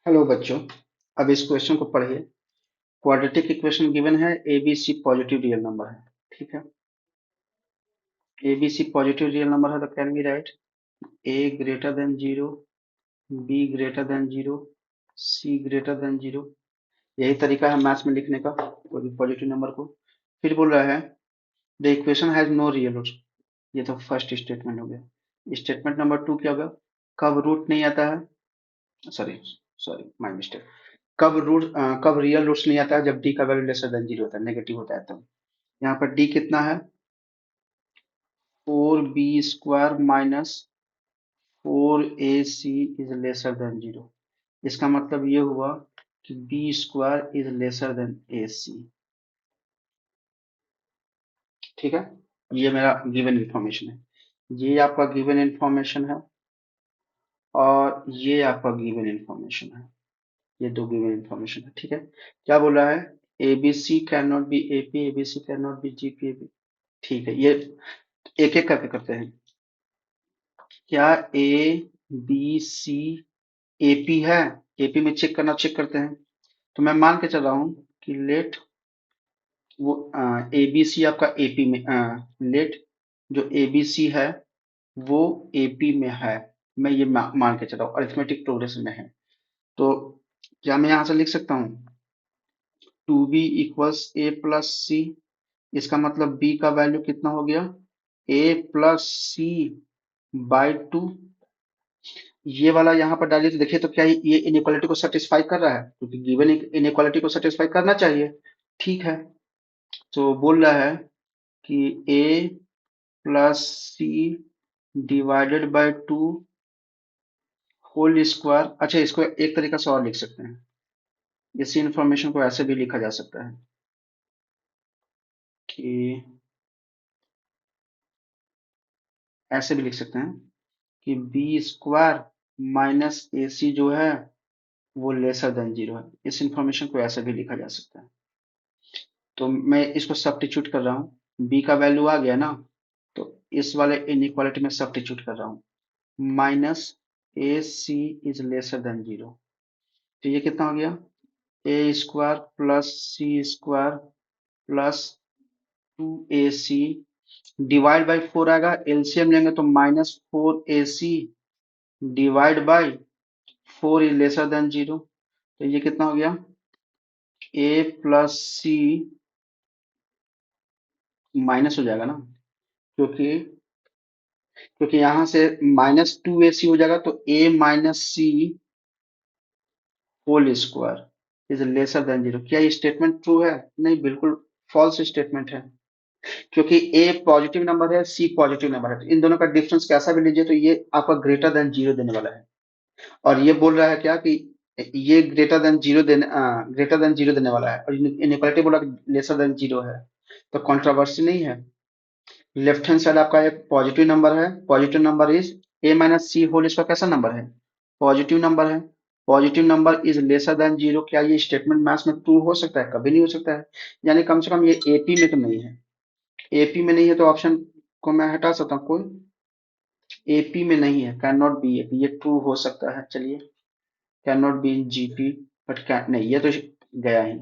Hello बच्चों। अब इस क्वेश्चन को पढ़िए। क्वाड्रेटिक इक्वेशन गिवन है, A B C positive real number है। ठीक है, A B C positive real number है तो can be right A greater than zero, B greater than zero, C greater than zero. यही तरीका है मैथ्स में लिखने का कोई भी पॉजिटिव नंबर को। फिर बोल रहा है the equation has no real root. ये तो फर्स्ट स्टेटमेंट हो गया। स्टेटमेंट नंबर टू क्या होगा? कब रूट नहीं आता है, सॉरी सॉरी माय मिस्टेक, कब रियल रूट्स नहीं आता है? जब डी का वैल्यू लेसर देन जीरो होता है, नेगेटिव होता है तब। यहाँ पर डी कितना है? 4b² minus 4ac is lesser than zero. इसका मतलब ये हुआ कि b² is lesser then ac। ठीक है, ये मेरा गिवन इंफॉर्मेशन है। ये आपका गिवन इंफॉर्मेशन है और ये आपका गिवन इंफॉर्मेशन है। ये दो गिवन इंफॉर्मेशन है। ठीक है, क्या बोल रहा है? A B C can not be A P, A B C can not be G P A B. ठीक है, ये एक एक करके करते हैं। क्या ए बी सी एपी है? एपी में चेक करना, चेक करते हैं। तो मैं मान के चल रहा हूं कि लेट वो ए बी सी आपका एपी में, लेट जो ए बी सी है वो एपी में है। मैं ये मान के चल रहा हूँ, अरिथमेटिक प्रोग्रेशन में है। तो क्या मैं यहां से लिख सकता हूँ two b equals a plus c? इसका मतलब बी का वैल्यू कितना हो गया? A plus c by two. ये वाला यहाँ पर डालिए तो देखिए तो क्या ये इनइक्वालिटी को सेटिस्फाई कर रहा है? क्योंकि गिवन इनइक्वालिटी को सेटिस्फाई करना चाहिए। ठीक है, तो बोल रहा है कि a plus c divided by two whole square. अच्छा, इसको एक तरीका से और लिख सकते हैं। इसी इंफॉर्मेशन को ऐसे भी लिखा जा सकता है कि ऐसे भी लिख सकते हैं कि b² माइनस ए सी जो है वो लेसर देन जीरो है। इस इंफॉर्मेशन को ऐसे भी लिखा जा सकता है। तो मैं इसको सब्स्टिट्यूट कर रहा हूँ, b का वैल्यू आ गया ना, तो इस वाले इनइक्वालिटी में सब्स्टिट्यूट कर रहा हूँ। Minus A C is lesser than zero. तो ये कितना हो गया? A square plus C square plus 2ac divide by 4 आएगा। एलसीएम लेंगे तो minus 4ac divide by 4 is lesser than zero. तो ये कितना हो गया? ए प्लस सी माइनस हो जाएगा ना, क्योंकि क्योंकि यहां से -2ac हो जाएगा, तो a minus C whole square is lesser than zero. क्या ये स्टेटमेंट ट्रू है? नहीं, बिल्कुल फॉल्स स्टेटमेंट है। क्योंकि a पॉजिटिव नंबर है, c पॉजिटिव नंबर है, तो इन दोनों का डिफरेंस कैसा भी लीजिए तो ये आपका ग्रेटर देन जीरो देने वाला है। और ये बोल रहा है क्या कि ये ग्रेटर देन जीरो देने वाला है, और इनइक्वालिटी बोला लेसर देन जीरो है। तो कंट्रोवर्सी नहीं है। लेफ्ट हैंड साइड आपका एक पॉजिटिव नंबर है। Positive number is A minus C whole, इसका कैसा नंबर है? पॉजिटिव नंबर है। Positive number is lesser than zero. क्या ये स्टेटमेंट मैथ्स में ट्रू हो सकता है? कभी नहीं हो सकता है। यानी कम से कम ये एपी में तो नहीं है। एपी में नहीं है तो ऑप्शन को मैं हटा सकता हूँ। कोई एपी में नहीं है, कैन नॉट बी एपी। ये ट्रू हो सकता है, चलिए। Can not be in GP, but can नहीं, ये तो गया ही।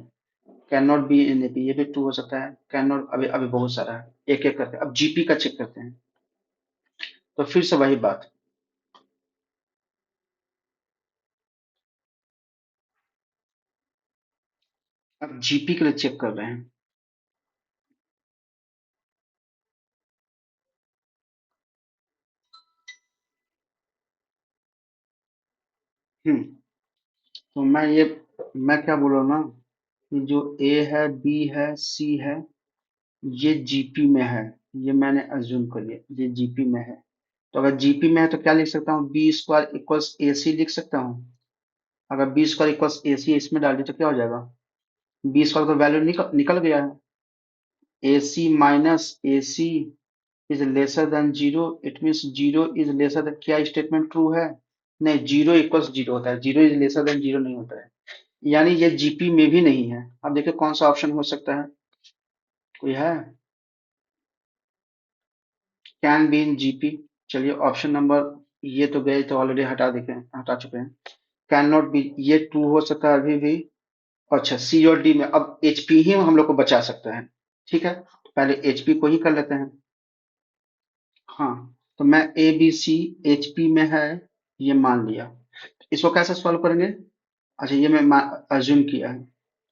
Can not be in AP, ये भी ट्रू हो सकता है। कैन नॉट, अभी अभी बहुत सारा है, एक एक करके। अब जीपी का चेक करते हैं। तो फिर से वही बात। अब जीपी के लिए चेक कर रहे हैं। हम्म, तो मैं क्या बोल रहा हूँ ना कि जो ए है, बी है, सी है, ये जीपी में है। ये मैंने अज्यूम कर लिया ये जीपी में है। तो अगर जीपी में है तो क्या लिख सकता हूँ? b² इक्वल्स ए सी लिख सकता हूँ। अगर b² इक्वल्स ए सी इसमें डाल दी तो क्या हो जाएगा? b² का वैल्यू निकल निकल गया है। A c minus A C is lesser than zero. It means zero is lesser than, क्या स्टेटमेंट ट्रू है? नहीं, जीरो इक्वल्स जीरो होता है, zero is lesser than zero नहीं होता है। यानी ये जीपी में भी नहीं है। अब देखिए कौन सा ऑप्शन हो सकता है, कोई है? Can be in GP. चलिए ऑप्शन नंबर, ये तो गए तो ऑलरेडी हटा चुके हैं। कैन नॉट बी, ये ट्रू हो सकता है अभी भी। अच्छा, सी और डी में अब एचपी ही हम लोग को बचा सकता है। ठीक है, तो पहले एचपी को ही कर लेते हैं। हाँ, तो मैं ए बी सी एचपी में है, ये मान लिया। इसको कैसे सॉल्व करेंगे? अच्छा, ये मैं अज्यूम किया है,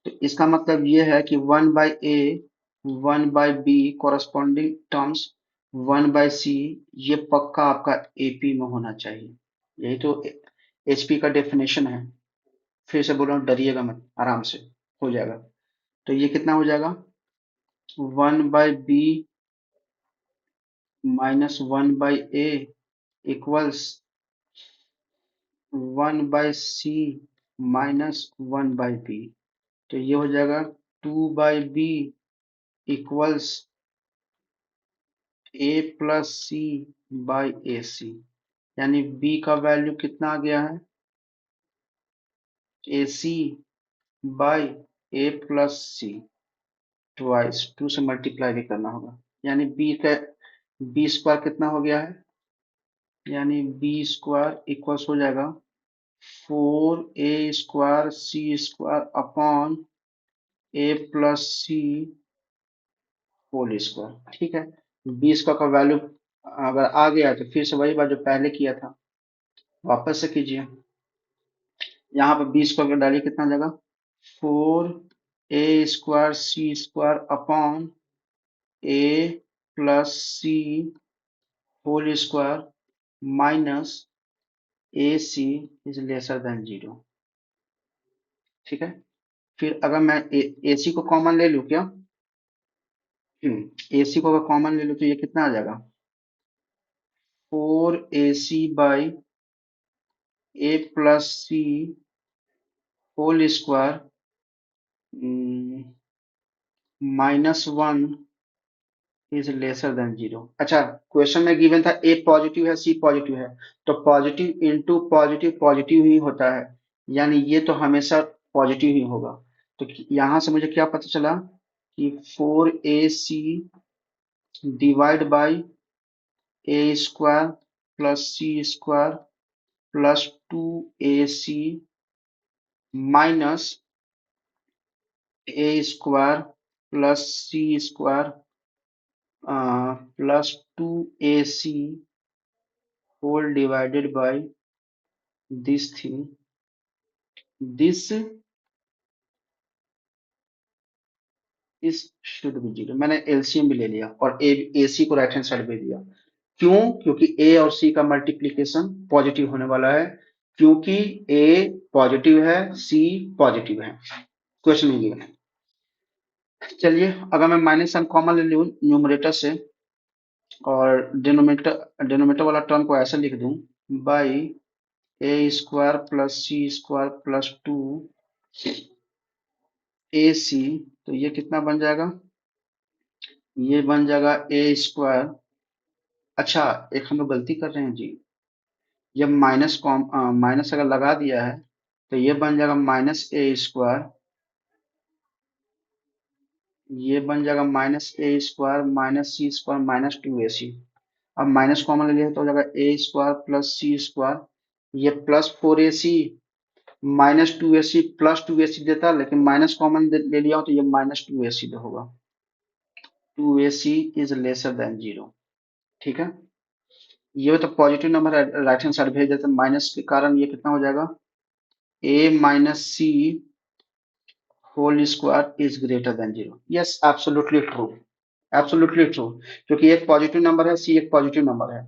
तो इसका मतलब ये है कि 1/a 1/b corresponding terms 1/c, ये पक्का आपका एपी में होना चाहिए। यही तो एचपी का डेफिनेशन है। फिर से बोल रहा हूँ, डरिएगा मत, आराम से हो जाएगा। तो ये कितना हो जाएगा? 1/b minus 1/a equals 1/c minus 1/b। तो ये हो जाएगा 2/b equals a plus c by a c. यानी b का वैल्यू कितना आ गया है? A c by A plus c, twice, 2 से मल्टीप्लाई भी करना होगा। यानी b का बी स्क्वायर कितना हो गया है? यानी बी स्क्वायर इक्वल्स हो जाएगा 4a² c² upon A plus C whole square. ठीक है, बी स्क्वायर का वैल्यू अगर आ गया तो फिर से वही बात जो पहले किया था, वापस से कीजिए। यहाँ पे बी स्क्वायर का डालिए, कितना आ जाएगा? 4a² c² upon A plus C whole square minus A C is lesser than 0। ठीक है, फिर अगर मैं ए सी को कॉमन ले लूँ क्या? ए सी को अगर कॉमन ले लूँ तो ये कितना आ जाएगा? 4ac by A plus C whole square -1 is lesser than 0। अच्छा, क्वेश्चन में गिवन था ए पॉजिटिव है सी पॉजिटिव है, तो पॉजिटिव इंटू पॉजिटिव पॉजिटिव ही होता है, यानी ये तो हमेशा पॉजिटिव ही होगा। तो यहाँ से मुझे क्या पता चला कि 4ac divide by A square plus C square plus 2ac minus A square plus C square plus 2ac whole divided by this thing, this इस शुड बी 0। मैंने एलसीएम भी ले लिया और ए सी को राइट हैंड साइड भेज दिया। क्यों? क्योंकि ए और सी का मल्टीप्लीकेशन पॉजिटिव होने वाला है, क्योंकि ए पॉजिटिव है सी पॉजिटिव है। क्वेश्चन में गिवन है। चलिए, अगर मैं माइनस साइन कॉमन ले लूं न्यूमरेटर से और डिनोमिनेटर वाला टर्म को ऐसे लिख दूं, by A square plus C square plus 2ac, तो ये कितना बन जाएगा? ये बन जाएगा ए स्क्वायर। अच्छा, एक हम लोग गलती कर रहे हैं जी, जब माइनस अगर लगा दिया है तो ये बन जाएगा माइनस ए स्क्वायर, ये बन जाएगा minus A square minus C square minus 2ac। अब माइनस कॉमन ले लिया तो हो जाएगा ए स्क्वायर प्लस सी स्क्वायर, ये plus 4ac minus 2ac plus 2ac देता, लेकिन माइनस कॉमन ले लिया हो तो ये माइनस 2ac होगा। 2ac is lesser than 0। ठीक है, ये तो पॉजिटिव नंबर है, राइट हैंड साइड भेज देते हैं, माइनस के कारण ये कितना हो जाएगा? A minus C whole square is greater than 0। Yes, absolutely true, absolutely true. क्योंकि एक पॉजिटिव नंबर है सी एक पॉजिटिव नंबर है,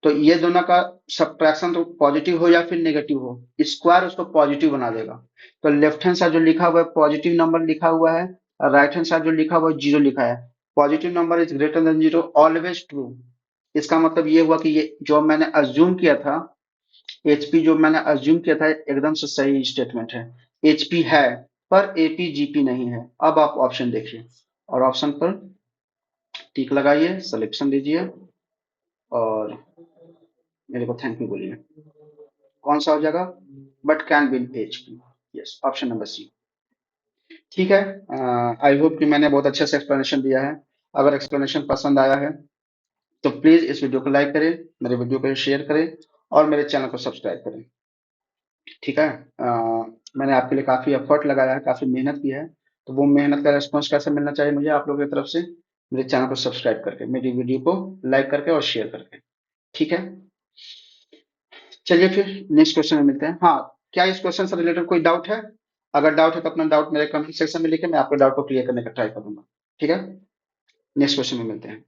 तो ये दोनों का सब्ट्रैक्शन तो पॉजिटिव हो या फिर नेगेटिव हो, स्क्वायर उसको पॉजिटिव बना देगा। तो लेफ्ट हैंड साइड जो लिखा हुआ है पॉजिटिव नंबर लिखा हुआ है, और राइट हैंड साइड जो लिखा हुआ है 0 लिखा है। Positive number is greater than 0 always true. इसका मतलब ये हुआ कि ये जो मैंने अज्यूम किया था, एचपी जो मैंने अज्यूम किया था एकदम से सही स्टेटमेंट है। एचपी है पर एपी जीपी नहीं है। अब आप ऑप्शन देखिए और ऑप्शन पर टिक लगाइए, सिलेक्शन दीजिए और मेरे को थैंक यू बोलिए। कौन सा हो जाएगा? But can be HP. Yes, option number C. ठीक है, आई होप कि मैंने बहुत अच्छे से एक्सप्लेनेशन दिया है। अगर एक्सप्लेनेशन पसंद आया है तो प्लीज इस वीडियो को लाइक करें, मेरे वीडियो को शेयर करें और मेरे चैनल को सब्सक्राइब करें। ठीक है। मैंने आपके लिए काफ़ी एफर्ट लगाया है, काफ़ी मेहनत की है, तो वो मेहनत का रिस्पॉन्स कैसे मिलना चाहिए मुझे आप लोगों की तरफ से? मेरे चैनल को सब्सक्राइब करके, मेरी वीडियो को लाइक करके और शेयर करके। ठीक है, चलिए फिर नेक्स्ट क्वेश्चन में मिलते हैं। हाँ, क्या इस क्वेश्चन से रिलेटेड कोई डाउट है? अगर डाउट है तो अपना डाउट मेरे कमेंट सेक्शन में लिखे, मैं आपके डाउट को क्लियर करने का ट्राई करूंगा। ठीक है, नेक्स्ट क्वेश्चन में मिलते हैं।